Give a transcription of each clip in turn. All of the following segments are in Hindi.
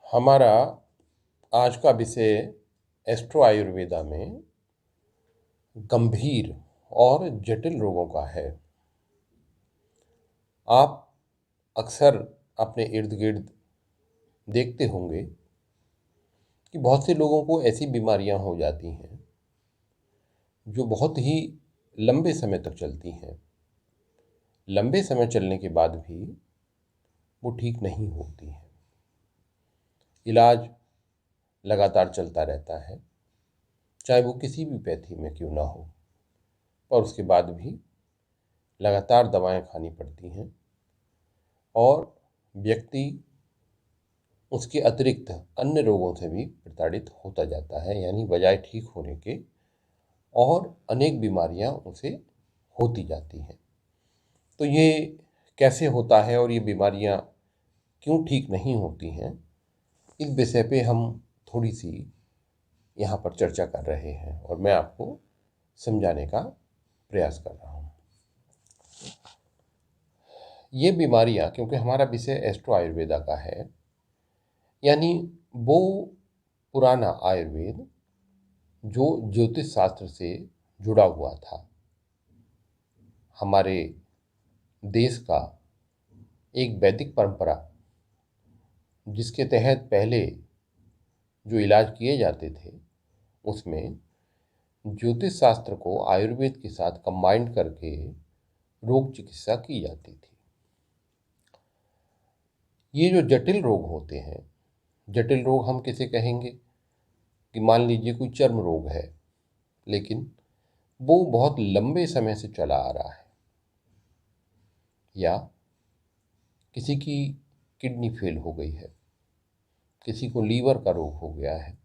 हमारा आज का विषय एस्ट्रो आयुर्वेदा में गंभीर और जटिल रोगों का है। आप अक्सर अपने इर्द गिर्द देखते होंगे कि बहुत से लोगों को ऐसी बीमारियां हो जाती हैं जो बहुत ही लंबे समय तक चलती हैं। लंबे समय चलने के बाद भी वो ठीक नहीं होती हैं। इलाज लगातार चलता रहता है, चाहे वो किसी भी पैथी में क्यों ना हो, और उसके बाद भी लगातार दवाएं खानी पड़ती हैं और व्यक्ति उसके अतिरिक्त अन्य रोगों से भी प्रताड़ित होता जाता है, यानी बजाय ठीक होने के और अनेक बीमारियां उसे होती जाती हैं। तो ये कैसे होता है और ये बीमारियां क्यों ठीक नहीं होती हैं, इस विषय पे हम थोड़ी सी यहाँ पर चर्चा कर रहे हैं और मैं आपको समझाने का प्रयास कर रहा हूँ। ये बीमारियां, क्योंकि हमारा विषय एस्ट्रो आयुर्वेदा का है, यानी वो पुराना आयुर्वेद जो ज्योतिष शास्त्र से जुड़ा हुआ था, हमारे देश का एक वैदिक परंपरा जिसके तहत पहले जो इलाज किए जाते थे उसमें ज्योतिष शास्त्र को आयुर्वेद के साथ कंबाइंड करके रोग चिकित्सा की जाती थी। ये जो जटिल रोग होते हैं, जटिल रोग हम किसे कहेंगे कि मान लीजिए कोई चर्म रोग है, लेकिन वो बहुत लंबे समय से चला आ रहा है, या किसी की किडनी फेल हो गई है, किसी को लीवर का रोग हो गया है,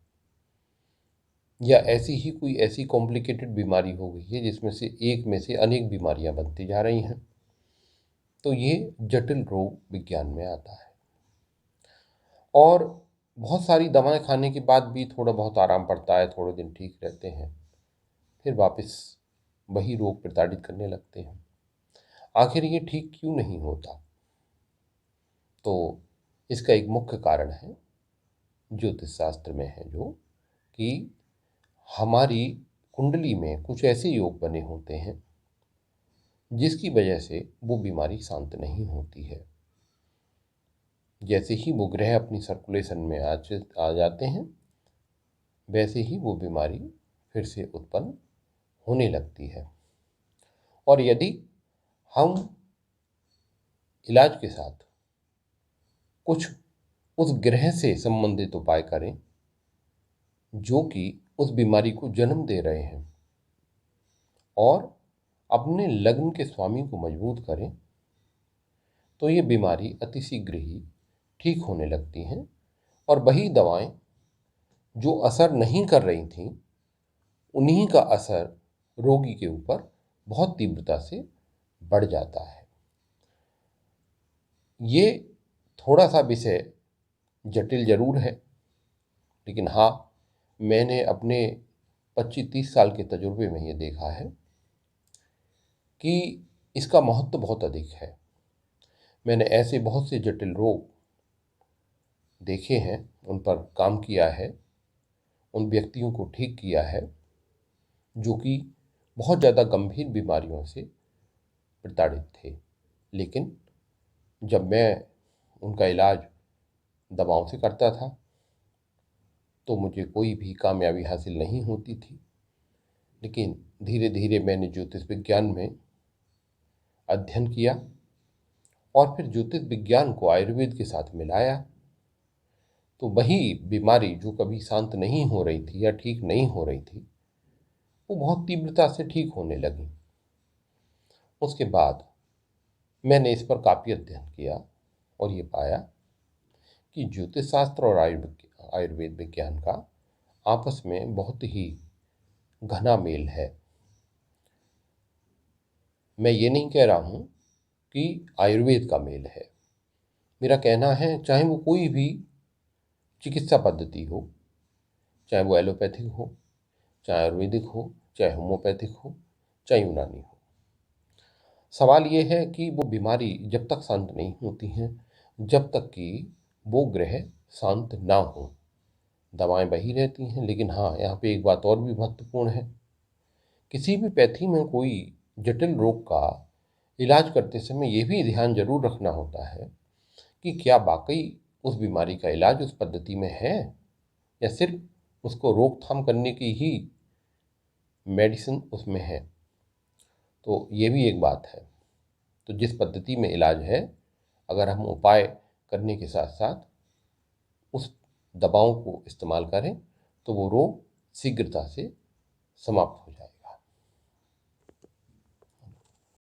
या ऐसी कॉम्प्लिकेटेड बीमारी हो गई है जिसमें से एक में से अनेक बीमारियां बनती जा रही हैं, तो ये जटिल रोग विज्ञान में आता है। और बहुत सारी दवाएं खाने के बाद भी थोड़ा बहुत आराम पड़ता है, थोड़े दिन ठीक रहते हैं, फिर वापस वही रोग प्रताड़ित करने लगते हैं। आखिर ये ठीक क्यों नहीं होता? तो इसका एक मुख्य कारण है ज्योतिष शास्त्र में है, जो कि हमारी कुंडली में कुछ ऐसे योग बने होते हैं जिसकी वजह से वो बीमारी शांत नहीं होती है। जैसे ही वो ग्रह अपनी सर्कुलेशन में आ जाते हैं, वैसे ही वो बीमारी फिर से उत्पन्न होने लगती है। और यदि हम इलाज के साथ कुछ उस ग्रह से संबंधित उपाय करें जो कि उस बीमारी को जन्म दे रहे हैं, और अपने लग्न के स्वामी को मजबूत करें, तो ये बीमारी अतिशीघ्र ही ठीक होने लगती हैं और वही दवाएं जो असर नहीं कर रही थीं, उन्हीं का असर रोगी के ऊपर बहुत तीव्रता से बढ़ जाता है। ये थोड़ा सा विषय जटिल जरूर है, लेकिन हाँ, मैंने अपने 25-30 साल के तजुर्बे में ये देखा है कि इसका महत्व बहुत अधिक है। मैंने ऐसे बहुत से जटिल रोग देखे हैं, उन पर काम किया है, उन व्यक्तियों को ठीक किया है जो कि बहुत ज़्यादा गंभीर बीमारियों से प्रताड़ित थे। लेकिन जब मैं उनका इलाज दवाओं से करता था तो मुझे कोई भी कामयाबी हासिल नहीं होती थी। लेकिन धीरे धीरे मैंने ज्योतिष विज्ञान में अध्ययन किया और फिर ज्योतिष विज्ञान को आयुर्वेद के साथ मिलाया, तो वही बीमारी जो कभी शांत नहीं हो रही थी या ठीक नहीं हो रही थी, वो बहुत तीव्रता से ठीक होने लगी। उसके बाद मैंने इस पर काफ़ी अध्ययन किया और ये पाया कि ज्योतिष शास्त्र और आयुर्वेद विज्ञान का आपस में बहुत ही घना मेल है। मैं ये नहीं कह रहा हूँ कि आयुर्वेद का मेल है। मेरा कहना है, चाहे वो कोई भी चिकित्सा पद्धति हो, चाहे वो एलोपैथिक हो, चाहे आयुर्वेदिक हो, चाहे होम्योपैथिक हो, चाहे यूनानी हो, सवाल ये है कि वो बीमारी जब तक शांत नहीं होती है, जब तक कि वो ग्रह शांत ना हो। दवाएं वही रहती हैं, लेकिन हाँ, यहाँ पे एक बात और भी महत्वपूर्ण है। किसी भी पैथी में कोई जटिल रोग का इलाज करते समय ये भी ध्यान जरूर रखना होता है कि क्या वाकई उस बीमारी का इलाज उस पद्धति में है, या सिर्फ उसको रोकथाम करने की ही मेडिसिन उसमें है। तो ये भी एक बात है। तो जिस पद्धति में इलाज है, अगर हम उपाय करने के साथ साथ उस दवाओं को इस्तेमाल करें तो वो रोग शीघ्रता से समाप्त हो जाए।